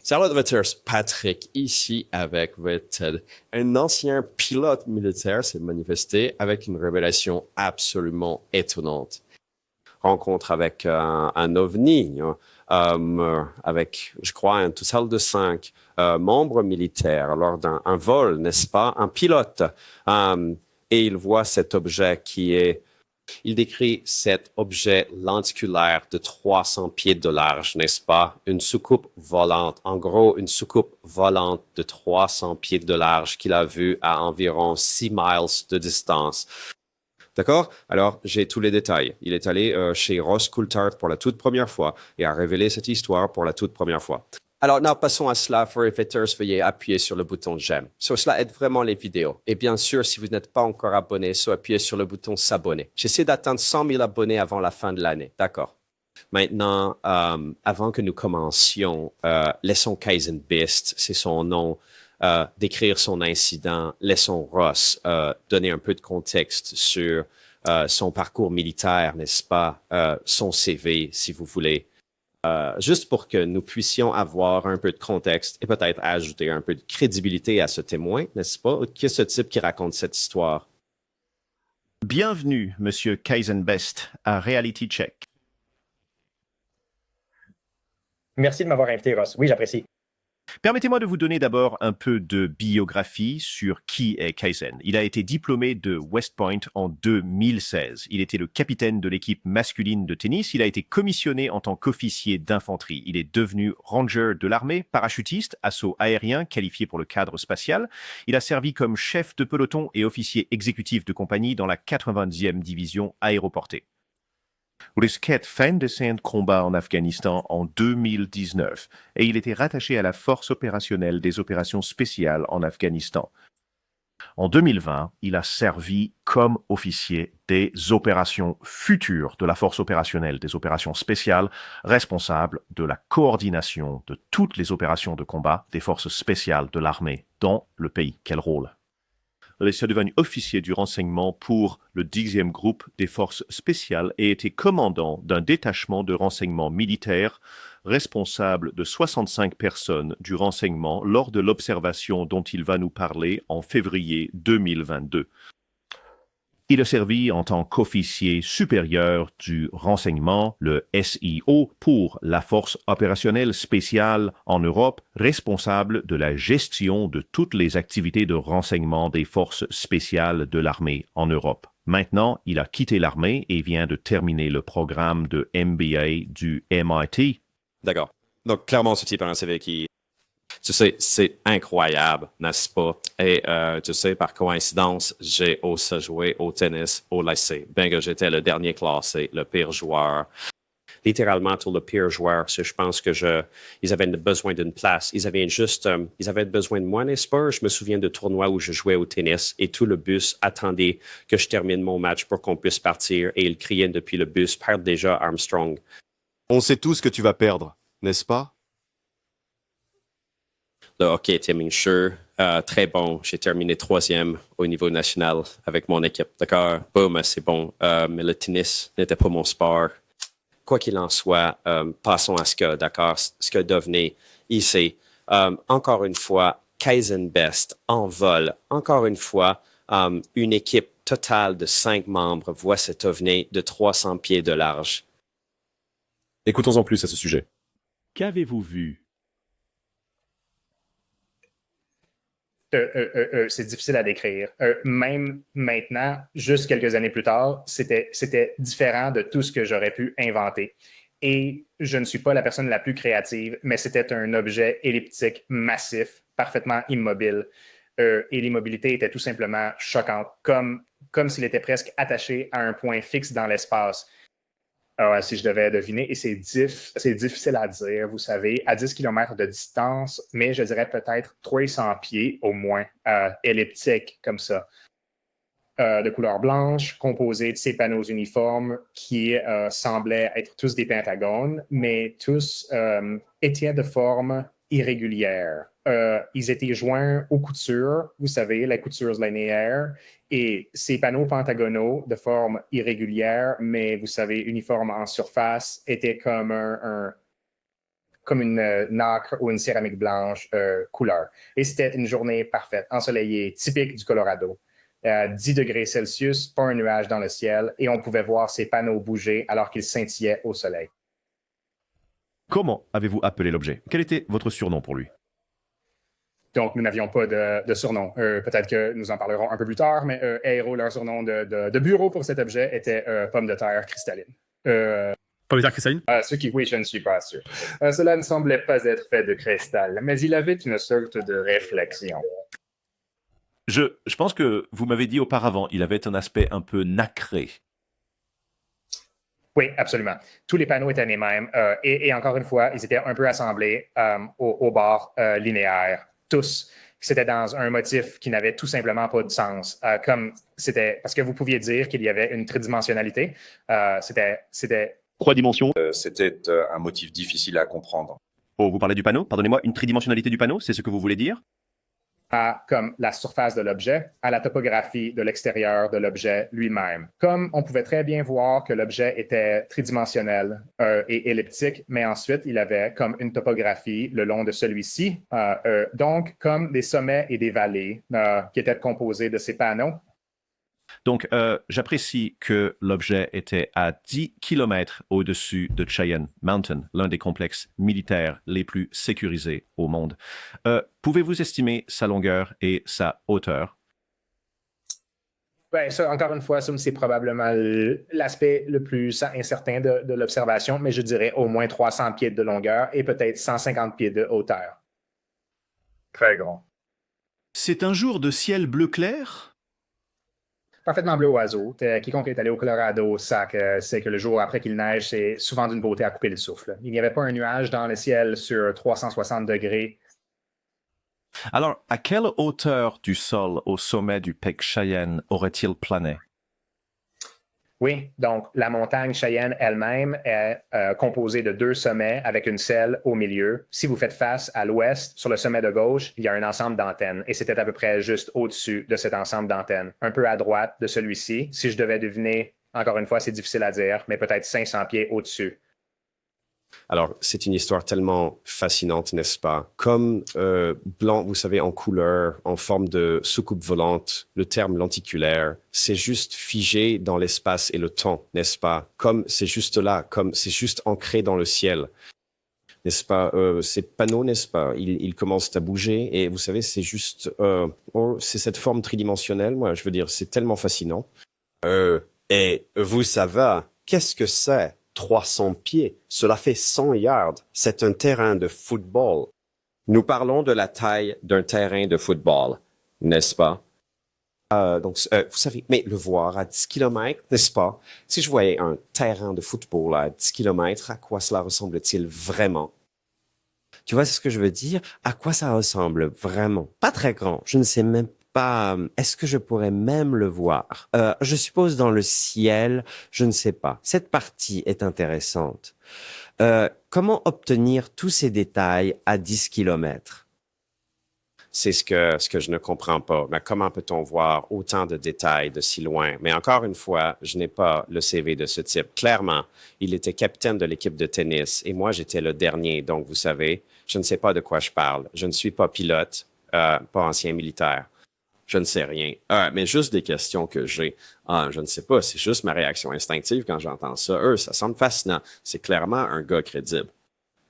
Salutations, Patrick, ici avec Ted. Un ancien pilote militaire s'est manifesté avec une révélation absolument étonnante. Rencontre avec un ovni, hein, avec, je crois, un total de 5 membres militaires lors d'un vol, n'est-ce pas? Un pilote. Et il voit cet objet qui est il décrit cet objet lenticulaire de 300 pieds de large, n'est-ce pas? Une soucoupe volante. En gros, une soucoupe volante de 300 pieds de large qu'il a vue à environ 6 miles de distance. D'accord? Alors, j'ai tous les détails. Il est allé chez Ross Coulthard pour la toute première fois et a révélé cette histoire pour la toute première fois. Alors, now, passons à cela. Furryfitters, veuillez appuyer sur le bouton j'aime. Cela aide vraiment les vidéos. Et bien sûr, si vous n'êtes pas encore abonné, appuyez sur le bouton s'abonner. J'essaie d'atteindre 100 000 abonnés avant la fin de l'année. D'accord. Maintenant, avant que nous commencions, laissons Kaizen Beast, c'est son nom, décrire son incident. Laissons Ross donner un peu de contexte sur son parcours militaire, n'est-ce pas? Son CV, si vous voulez. Juste pour que nous puissions avoir un peu de contexte et peut-être ajouter un peu de crédibilité à ce témoin, n'est-ce pas? Qui est ce type qui raconte cette histoire? Bienvenue, Monsieur Kaizenbest, à Reality Check. Merci de m'avoir invité, Ross. Oui, j'apprécie. Permettez-moi de vous donner d'abord un peu de biographie sur qui est Kaizen. Il a été diplômé de West Point en 2016. Il était le capitaine de l'équipe masculine de tennis. Il a été commissionné en tant qu'officier d'infanterie. Il est devenu ranger de l'armée, parachutiste, assaut aérien, qualifié pour le cadre spatial. Il a servi comme chef de peloton et officier exécutif de compagnie dans la 90e division aéroportée. Risquette fin de sein combat en Afghanistan en 2019 et il était rattaché à la force opérationnelle des opérations spéciales en Afghanistan. En 2020, il a servi comme officier des opérations futures de la force opérationnelle des opérations spéciales, responsable de la coordination de toutes les opérations de combat des forces spéciales de l'armée dans le pays. Quel rôle? Il est devenu officier du renseignement pour le 10e groupe des forces spéciales et était commandant d'un détachement de renseignement militaire responsable de 65 personnes du renseignement lors de l'observation dont il va nous parler en février 2022. Il a servi en tant qu'officier supérieur du renseignement, le SIO, pour la force opérationnelle spéciale en Europe, responsable de la gestion de toutes les activités de renseignement des forces spéciales de l'armée en Europe. Maintenant, il a quitté l'armée et vient de terminer le programme de MBA du MIT. D'accord. Donc, clairement, ce type a un CV qui, tu sais, c'est incroyable, n'est-ce pas? Et tu sais, par coïncidence, j'ai aussi joué au tennis au lycée. Bien que j'étais le dernier classé, le pire joueur. Littéralement, tout le pire joueur. Je pense que ils avaient besoin d'une place. Ils avaient besoin de moi, n'est-ce pas? Je me souviens de tournois où je jouais au tennis et tout le bus attendait que je termine mon match pour qu'on puisse partir et ils criaient depuis le bus, perd déjà Armstrong. On sait tous que tu vas perdre, n'est-ce pas? Le hockey était Mincher, très bon. J'ai terminé 3e au niveau national avec mon équipe. D'accord, boum, c'est bon. Mais le tennis n'était pas mon sport. Quoi qu'il en soit, passons à ce que devenait ici. Encore une fois, Kaizen Best en vol. Encore une fois, une équipe totale de 5 membres voit cet ovni de 300 pieds de large. Écoutons-en plus à ce sujet. Qu'avez-vous vu? C'est difficile à décrire. Même maintenant, juste quelques années plus tard, c'était différent de tout ce que j'aurais pu inventer. Et je ne suis pas la personne la plus créative, mais c'était un objet elliptique massif, parfaitement immobile. Et l'immobilité était tout simplement choquante, comme s'il était presque attaché à un point fixe dans l'espace. Alors, si je devais deviner, et c'est difficile à dire, vous savez, à 10 km de distance, mais je dirais peut-être 300 pieds au moins, elliptique comme ça, de couleur blanche, composé de ces panneaux uniformes qui semblaient être tous des pentagones, mais tous étaient de forme irrégulière. Ils étaient joints aux coutures, vous savez, la couture linéaire, et ces panneaux pentagonaux de forme irrégulière, mais vous savez, uniformes en surface, étaient comme comme une nacre ou une céramique blanche couleur. Et c'était une journée parfaite, ensoleillée, typique du Colorado. 10 degrés Celsius, pas un nuage dans le ciel, et on pouvait voir ces panneaux bouger alors qu'ils scintillaient au soleil. Comment avez-vous appelé l'objet? Quel était votre surnom pour lui? Donc, nous n'avions pas de surnom. Peut-être que nous en parlerons un peu plus tard, mais Aero, leur surnom de bureau pour cet objet était pomme de terre cristalline. Pomme de terre cristalline? Oui, je ne suis pas sûr. Cela ne semblait pas être fait de cristal, mais il avait une sorte de réflexion. Je pense que vous m'avez dit auparavant, il avait un aspect un peu nacré. Oui, absolument. Tous les panneaux étaient les mêmes. Et encore une fois, ils étaient un peu assemblés au bord linéaire. Tous. C'était dans un motif qui n'avait tout simplement pas de sens. Parce que vous pouviez dire qu'il y avait une tridimensionnalité. C'était 3 dimensions. C'était un motif difficile à comprendre. Oh, vous parlez du panneau? Pardonnez-moi, une tridimensionnalité du panneau, c'est ce que vous voulez dire? comme la surface de l'objet, à la topographie de l'extérieur de l'objet lui-même. Comme on pouvait très bien voir que l'objet était tridimensionnel et elliptique, mais ensuite, il avait comme une topographie le long de celui-ci, donc comme des sommets et des vallées qui étaient composés de ces panneaux. Donc, j'apprécie que l'objet était à 10 km au-dessus de Cheyenne Mountain, l'un des complexes militaires les plus sécurisés au monde. Pouvez-vous estimer sa longueur et sa hauteur? Ben, ça, encore une fois, c'est probablement l'aspect le plus incertain de l'observation, mais je dirais au moins 300 pieds de longueur et peut-être 150 pieds de hauteur. Très grand. C'est un jour de ciel bleu clair? Parfaitement bleu oiseau. Quiconque est allé au Colorado sait que le jour après qu'il neige, c'est souvent d'une beauté à couper le souffle. Il n'y avait pas un nuage dans le ciel sur 360 degrés. Alors, à quelle hauteur du sol au sommet du pic Cheyenne aurait-il plané? Oui, donc la montagne Cheyenne elle-même est composée de 2 sommets avec une selle au milieu. Si vous faites face à l'ouest, sur le sommet de gauche, il y a un ensemble d'antennes et c'était à peu près juste au-dessus de cet ensemble d'antennes. Un peu à droite de celui-ci. Si je devais deviner, encore une fois, c'est difficile à dire, mais peut-être 500 pieds au-dessus. Alors, c'est une histoire tellement fascinante, n'est-ce pas? Comme blanc, vous savez, en couleur, en forme de soucoupe volante, le terme lenticulaire, c'est juste figé dans l'espace et le temps, n'est-ce pas? Comme c'est juste là, comme c'est juste ancré dans le ciel. N'est-ce pas? Ces panneaux, n'est-ce pas? Ils commencent à bouger et vous savez, c'est juste... c'est cette forme tridimensionnelle, moi, je veux dire, c'est tellement fascinant. Et vous savez, qu'est-ce que c'est? 300 pieds, cela fait 100 yards. C'est un terrain de football. Nous parlons de la taille d'un terrain de football, n'est-ce pas? Vous savez, mais le voir à 10 km, n'est-ce pas? Si je voyais un terrain de football à 10 km, à quoi cela ressemble-t-il vraiment? Tu vois ce que je veux dire? À quoi ça ressemble vraiment? Pas très grand. Je ne sais même pas. Est-ce que je pourrais même le voir? Je suppose dans le ciel. Je ne sais pas. Cette partie est intéressante. Comment obtenir tous ces détails à 10 km? C'est ce que je ne comprends pas. Mais comment peut-on voir autant de détails de si loin? Mais encore une fois, je n'ai pas le CV de ce type. Clairement, il était capitaine de l'équipe de tennis et moi, j'étais le dernier. Donc, vous savez, je ne sais pas de quoi je parle. Je ne suis pas pilote, pas ancien militaire. Je ne sais rien. Mais juste des questions que j'ai. Je ne sais pas, c'est juste ma réaction instinctive quand j'entends ça. Ça semble fascinant. C'est clairement un gars crédible.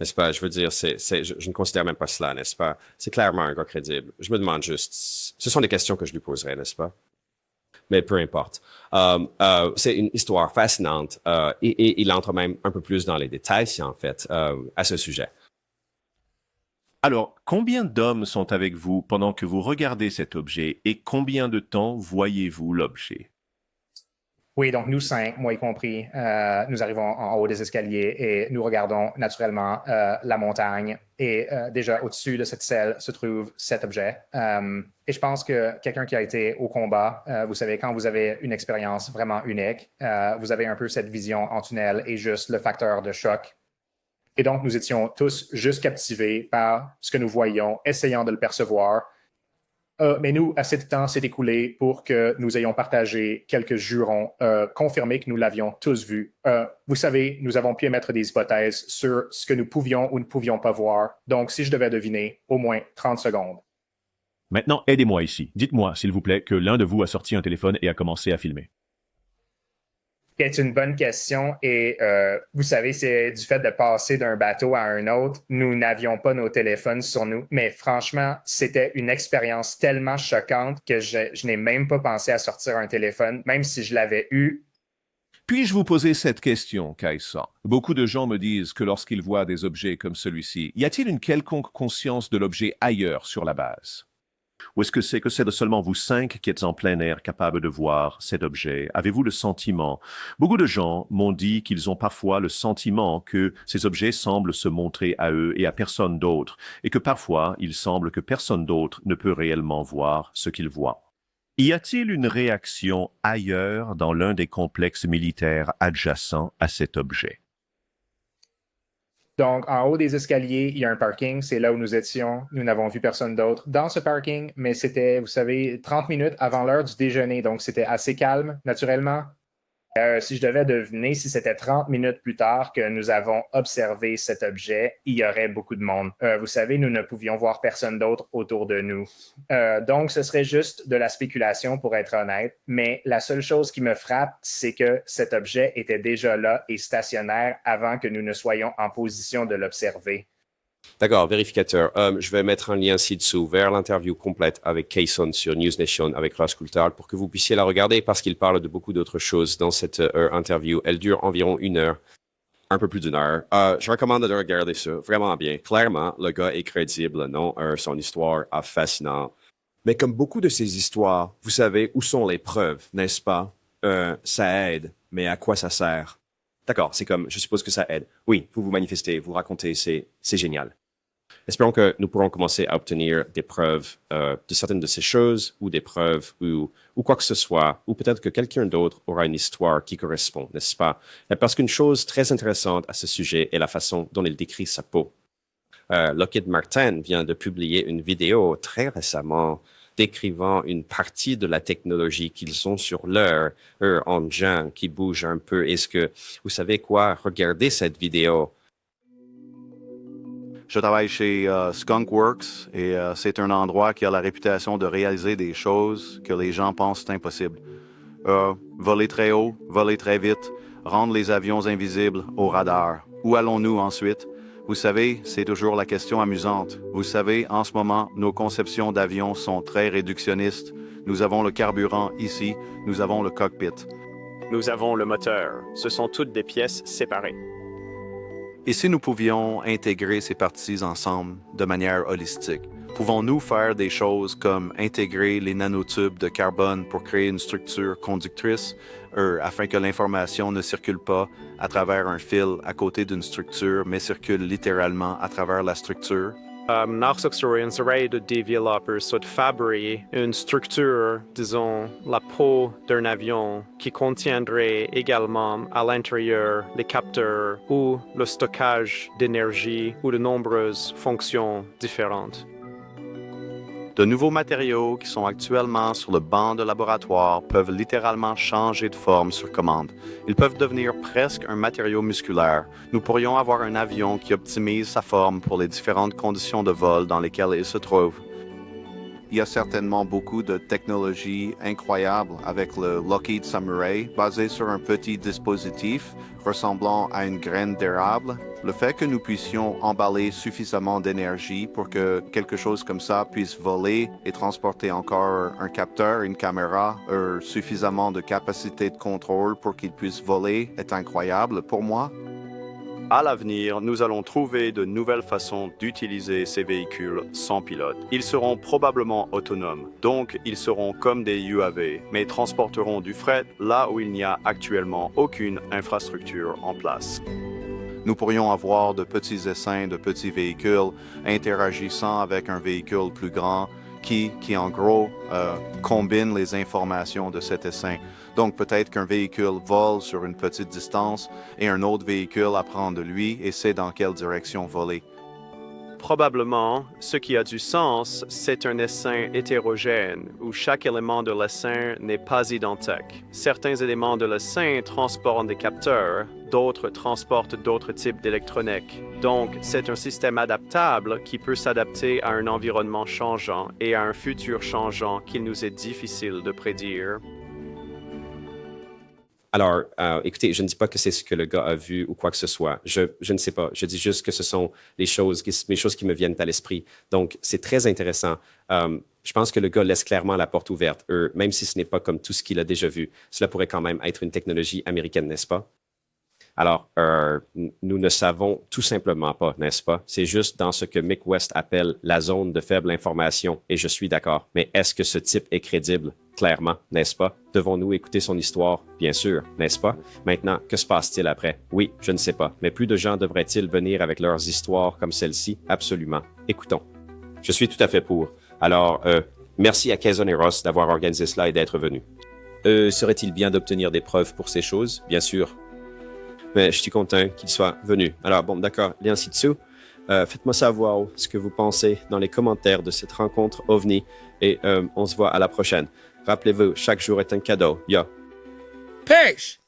N'est-ce pas? Je veux dire, je ne considère même pas cela, n'est-ce pas? C'est clairement un gars crédible. Je me demande juste, ce sont des questions que je lui poserais, n'est-ce pas? Mais peu importe. C'est une histoire fascinante et il entre même un peu plus dans les détails, si en fait, à ce sujet. Alors, combien d'hommes sont avec vous pendant que vous regardez cet objet et combien de temps voyez-vous l'objet? Oui, donc nous 5, moi y compris, nous arrivons en haut des escaliers et nous regardons naturellement la montagne. Et déjà au-dessus de cette selle se trouve cet objet. Et je pense que quelqu'un qui a été au combat, vous savez, quand vous avez une expérience vraiment unique, vous avez un peu cette vision en tunnel et juste le facteur de choc. Et donc nous étions tous juste captivés par ce que nous voyions, essayant de le percevoir. Mais nous, assez de temps s'est écoulé pour que nous ayons partagé quelques jurons, confirmés que nous l'avions tous vu. Vous savez, nous avons pu émettre des hypothèses sur ce que nous pouvions ou ne pouvions pas voir. Donc, si je devais deviner, au moins 30 secondes. Maintenant, aidez-moi ici. Dites-moi, s'il vous plaît, que l'un de vous a sorti un téléphone et a commencé à filmer. C'est une bonne question et vous savez, c'est du fait de passer d'un bateau à un autre. Nous n'avions pas nos téléphones sur nous, mais franchement, c'était une expérience tellement choquante que je n'ai même pas pensé à sortir un téléphone, même si je l'avais eu. Puis-je vous poser cette question, Kaisa? Beaucoup de gens me disent que lorsqu'ils voient des objets comme celui-ci, y a-t-il une quelconque conscience de l'objet ailleurs sur la base? Ou est-ce que c'est seulement vous 5 qui êtes en plein air capables de voir cet objet? Avez-vous le sentiment? Beaucoup de gens m'ont dit qu'ils ont parfois le sentiment que ces objets semblent se montrer à eux et à personne d'autre, et que parfois il semble que personne d'autre ne peut réellement voir ce qu'ils voient. Y a-t-il une réaction ailleurs dans l'un des complexes militaires adjacents à cet objet? Donc, en haut des escaliers, il y a un parking. C'est là où nous étions. Nous n'avons vu personne d'autre dans ce parking, mais c'était, vous savez, 30 minutes avant l'heure du déjeuner. Donc, c'était assez calme, naturellement. Si je devais deviner, si c'était 30 minutes plus tard que nous avons observé cet objet, il y aurait beaucoup de monde. Vous savez, nous ne pouvions voir personne d'autre autour de nous. Donc, ce serait juste de la spéculation, pour être honnête. Mais la seule chose qui me frappe, c'est que cet objet était déjà là et stationnaire avant que nous ne soyons en position de l'observer. D'accord, vérificateur. Je vais mettre un lien ci-dessous vers l'interview complète avec Kayson sur News Nation avec Ross Coulthard pour que vous puissiez la regarder parce qu'il parle de beaucoup d'autres choses dans cette interview. Elle dure environ 1 heure, un peu plus d'1 heure. Je recommande de regarder ça vraiment bien. Clairement, le gars est crédible, non? Son histoire est fascinante. Mais comme beaucoup de ces histoires, vous savez où sont les preuves, n'est-ce pas? Ça aide, mais à quoi ça sert? D'accord, c'est comme, je suppose que ça aide. Oui, vous manifestez, vous racontez, c'est génial. Espérons que nous pourrons commencer à obtenir des preuves de certaines de ces choses, ou des preuves, ou quoi que ce soit, ou peut-être que quelqu'un d'autre aura une histoire qui correspond, n'est-ce pas? Parce qu'une chose très intéressante à ce sujet est la façon dont il décrit sa peau. Lockheed Martin vient de publier une vidéo très récemment décrivant une partie de la technologie qu'ils ont sur leur engin qui bouge un peu. Est-ce que vous savez quoi? Regardez cette vidéo. Je travaille chez Skunkworks et c'est un endroit qui a la réputation de réaliser des choses que les gens pensent impossibles. Voler très haut, voler très vite, rendre les avions invisibles au radar. Où allons-nous ensuite? Vous savez, c'est toujours la question amusante. Vous savez, en ce moment, nos conceptions d'avions sont très réductionnistes. Nous avons le carburant ici, nous avons le cockpit. Nous avons le moteur. Ce sont toutes des pièces séparées. Et si nous pouvions intégrer ces parties ensemble de manière holistique? Pouvons-nous faire des choses comme intégrer les nanotubes de carbone pour créer une structure conductrice afin que l'information ne circule pas à travers un fil à côté d'une structure, mais circule littéralement à travers la structure? Nachsuxurian de développeurs souhaitent fabriquer une structure, disons, la peau d'un avion qui contiendrait également à l'intérieur les capteurs ou le stockage d'énergie ou de nombreuses fonctions différentes. De nouveaux matériaux qui sont actuellement sur le banc de laboratoire peuvent littéralement changer de forme sur commande. Ils peuvent devenir presque un matériau musculaire. Nous pourrions avoir un avion qui optimise sa forme pour les différentes conditions de vol dans lesquelles il se trouve. Il y a certainement beaucoup de technologies incroyables avec le Lockheed Samurai, basé sur un petit dispositif ressemblant à une graine d'érable. Le fait que nous puissions emballer suffisamment d'énergie pour que quelque chose comme ça puisse voler et transporter encore un capteur, une caméra, suffisamment de capacité de contrôle pour qu'il puisse voler est incroyable pour moi. À l'avenir, nous allons trouver de nouvelles façons d'utiliser ces véhicules sans pilote. Ils seront probablement autonomes, donc ils seront comme des UAV, mais transporteront du fret là où il n'y a actuellement aucune infrastructure en place. Nous pourrions avoir de petits essaims de petits véhicules interagissant avec un véhicule plus grand qui en gros, combine les informations de cet essaim. Donc peut-être qu'un véhicule vole sur une petite distance et un autre véhicule apprend de lui et sait dans quelle direction voler. Probablement, ce qui a du sens, c'est un essaim hétérogène, où chaque élément de l'essaim n'est pas identique. Certains éléments de l'essaim transportent des capteurs, d'autres transportent d'autres types d'électronique. Donc, c'est un système adaptable qui peut s'adapter à un environnement changeant et à un futur changeant qu'il nous est difficile de prédire. Alors, écoutez, je ne dis pas que c'est ce que le gars a vu ou quoi que ce soit. Je ne sais pas. Je dis juste que ce sont les choses qui me viennent à l'esprit. Donc, c'est très intéressant. Je pense que le gars laisse clairement la porte ouverte, même si ce n'est pas comme tout ce qu'il a déjà vu. Cela pourrait quand même être une technologie américaine, n'est-ce pas? Alors, nous ne savons tout simplement pas, n'est-ce pas? C'est juste dans ce que Mick West appelle la zone de faible information, et je suis d'accord. Mais est-ce que ce type est crédible? Clairement, n'est-ce pas? Devons-nous écouter son histoire? Bien sûr, n'est-ce pas? Maintenant, que se passe-t-il après? Oui, je ne sais pas. Mais plus de gens devraient-ils venir avec leurs histoires comme celle-ci? Absolument. Écoutons. Je suis tout à fait pour. Alors, merci à Kaysen et Ross d'avoir organisé cela et d'être venus. Serait-il bien d'obtenir des preuves pour ces choses? Bien sûr. Mais je suis content qu'ils soient venus. Alors, bon, d'accord, et ainsi dessous. Faites-moi savoir ce que vous pensez dans les commentaires de cette rencontre OVNI et on se voit à la prochaine. Rappelez-vous, chaque jour est un cadeau. Yo. Peace!